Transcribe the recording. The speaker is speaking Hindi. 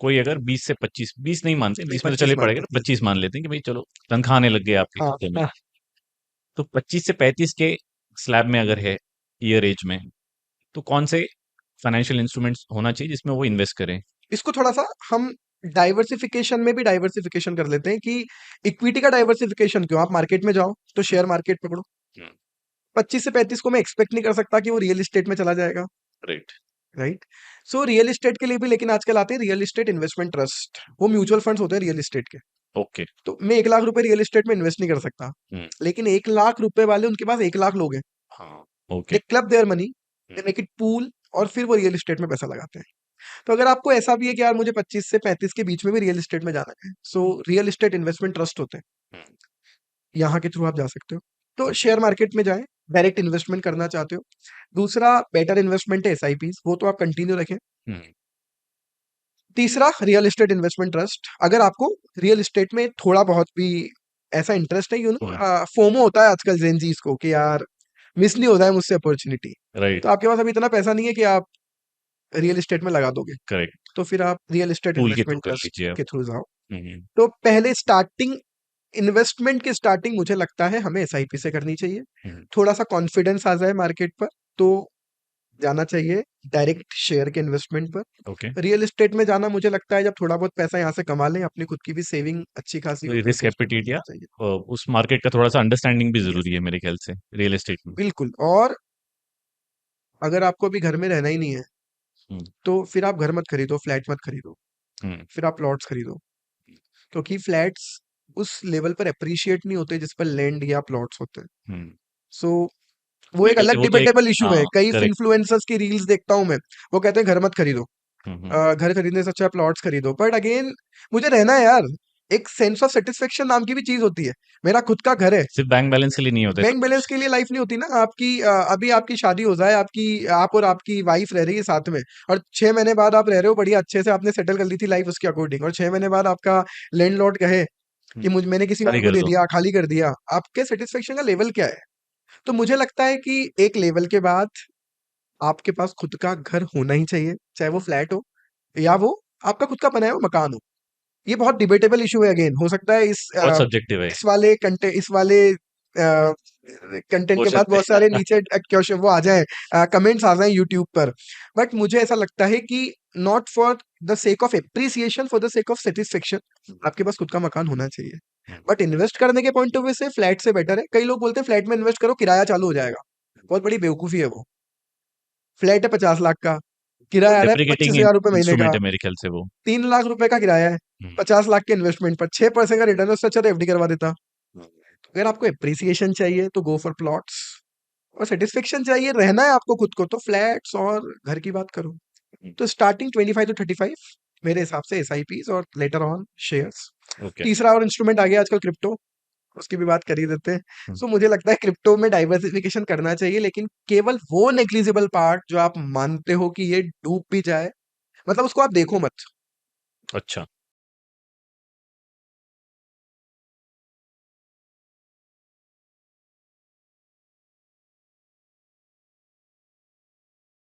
कोई अगर 20 नहीं मानते, नहीं 20 में तो 25 चले मानते पड़ेगा, हैं। 25 मान लेते हैं कि भाई चलो तनख्वाह आने लग गए आपके हाँ खाते में। हाँ। तो 25 से 35 के स्लैब में अगर है, ईयर एज में, तो कौन से फाइनेंशियल इंस्ट्रूमेंट्स होना चाहिए जिसमें वो इन्वेस्ट करें? इसको थोड़ा सा हम डाइवर्सिफिकेशन में भी डाइवर्सिफिकेशन कर लेते हैं कि इक्विटी का डाइवर्सिफिकेशन क्यों, आप मार्केट में जाओ तो शेयर मार्केट पकड़ो। हम्म, 25 से 35 को मैं एक्सपेक्ट नहीं कर सकता कि वो रियल एस्टेट में चला जाएगा। Right. Right. So real estate के लिए भी लेकिन आजकल आते हैं रियल एस्टेट इन्वेस्टमेंट ट्रस्ट, वो म्यूचुअल फंड्स होते हैं रियल एस्टेट के। ओके। तो मैं 1 लाख रुपए रियल एस्टेट में इन्वेस्ट नहीं कर सकता, हम्म। लेकिन 1 लाख रुपए वाले उनके पास 1 लाख लोग हैं। हाँ। Okay. They club their money, they hmm, make it pool, और फिर वो रियल एस्टेट में पैसा लगाते हैं। तो अगर आपको ऐसा भी है कि यार मुझे 25 से 35 के बीच में भी रियल एस्टेट में जाना है, so real estate investment trust होते हैं, हम्म, यहाँ के थ्रू आप जा सकते हो। तो शेयर मार्केट में जाएं, डायरेक्ट इन्वेस्टमेंट करना चाहते हो। दूसरा बेटर इन्वेस्टमेंट है एसआईपीज, वो तो आप कंटिन्यू रखें। हम्म, तीसरा रियल एस्टेट इन्वेस्टमेंट ट्रस्ट, अगर आपको रियल एस्टेट में थोड़ा बहुत भी ऐसा इंटरेस्ट है, हम्म, फोमो होता है आजकल जेनजीस को कि यार मिस नहीं हो जाए मुझसे अपॉर्चुनिटी, राइट। तो आपके पास अभी इतना पैसा नहीं है कि आप रियल एस्टेट में लगा दोगे, करेक्ट। तो फिर आप रियल एस्टेट पूल के थ्रू इन्वेस्टमेंट कर ट्रस्ट लीजिए आप। के थ्रू जाओ। हम्म, तो पहले स्टार्टिंग, इन्वेस्टमेंट की स्टार्टिंग मुझे लगता है हमें एसआईपी से करनी चाहिए। हम्म, थोड़ा सा कॉन्फिडेंस आ जाए मार्केट पर, तो जाना चाहिए डायरेक्ट शेयर के इन्वेस्टमेंट ओके। पर। रियल एस्टेट में जाना मुझे लगता है जब थोड़ा बहुत पैसा यहाँ से कमा लें, अपनी खुद की भी सेविंग अच्छी खासी हो, फिर रिस्क तो उसमें मत एपिटाइट या जाना चाहिए। उस मार्केट का थोड़ा सा अंडरस्टैंडिंग भी यस, जरूरी है मेरे ख्याल से, रियल एस्टेट में। बिल्कुल। और अगर आपको अभी घर में रहना ही नहीं है, हम्म, तो फिर आप घर मत खरीदो, फ्लैट मत खरीदो, हम्म, फिर आप प्लॉट्स खरीदो। क्योंकि फ्लैट्स उस लेवल पर अप्रिशिएट नहीं होते जिस पर लैंड या प्लॉट्स होते हैं। हम्म। सो वो मेरे एक ख्याल से अलग वो तो एक, डिबेटेबल इशू है। हाँ, कई करेक्ट। इन्फ्लुएंसर्स की रील्स देखता हूँ मैं, वो कहते हैं घर मत खरीदो, हम्म, घर खरीदने से अच्छा प्लॉट्स खरीदो। बट अगेन, मुझे रहना है यार, एक सेंस ऑफ सेटिस्फेक्शन नाम की भी चीज होती है। मेरा खुद का घर है। सिर्फ बैंक बैलेंस के लिए नहीं होता है सब बैंक बैलेंस कुछ। के लिए लाइफ नहीं होती ना आपकी। अभी आपकी शादी हो जाए, आपकी आप और आपकी वाइफ रह रही है साथ में, और 6 महीने बाद आप रह रहे हो बढ़िया अच्छे से, आपने सेटल कर ली थी लाइफ उसके अकॉर्डिंग, और 6 महीने बाद आपका लैंडलॉर्ड कहे कि मुझ मैंने किसी खाली और को कर दे दो। दिया, खाली कर दिया, आपके सेटिस्फेक्शन का लेवल क्या है? तो मुझे लगता है कि एक लेवल के बाद आपके पास खुद का घर होना ही चाहिए, चाहे वो फ्लैट हो या वो आपका खुद का बनाया हुआ मकान हो। ये बहुत डिबेटेबल इशू है। अगेन, हो सकता है बहुत सब्जेक्टिव है। इस वाले कंटेंट के बाद क्वेश्चन बहुत सारे पे। नीचे क्वेश्चन वो आ जाए, कमेंट्स आ जाए यूट्यूब पर। बट मुझे ऐसा लगता है कि not for the sake of appreciation, for the sake of satisfaction, आपके पास खुद का मकान होना चाहिए। बट इन्वेस्ट करने के पॉइंट ऑफ व्यू से फ्लैट से बेटर है। कई लोग बोलते हैं फ्लैट में इन्वेस्ट करो किराया चालू हो जाएगा, बहुत बड़ी बेवकूफी है वो। फ्लैट है 50 लाख का, किराया आ रहा है पच्चीस डेप्रिकेटिंग हजार रुपए महीने का। इंस्ट्रूमेंट है मेरे ख्याल से वो। 3 लाख रुपए का किराया है, हम्म, 50 लाख के इन्वेस्टमेंट पर 6% का रिटर्न है, उससे अच्छा तो एफडी करवा देता। अगर आपको एप्रिसिएशन चाहिए तो गो फॉर प्लॉट्स, और सेटिस्फेक्शन चाहिए, रहना है आपको खुद को, तो फ्लैट्स और घर की बात करो। तो स्टार्टिंग 25 to 35 मेरे हिसाब से एसआईपीज, और लेटर ऑन शेयर्स। ओके। तीसरा और इंस्ट्रूमेंट आ गया आजकल क्रिप्टो, उसकी भी बात कर ही देते हैं। सो मुझे लगता है क्रिप्टो में डाइवर्सिफिकेशन करना चाहिए, लेकिन केवल वो नेग्लिजिबल पार्ट जो आप मानते हो कि ये डूब भी जाए, मतलब उसको आप देखो मत। अच्छा।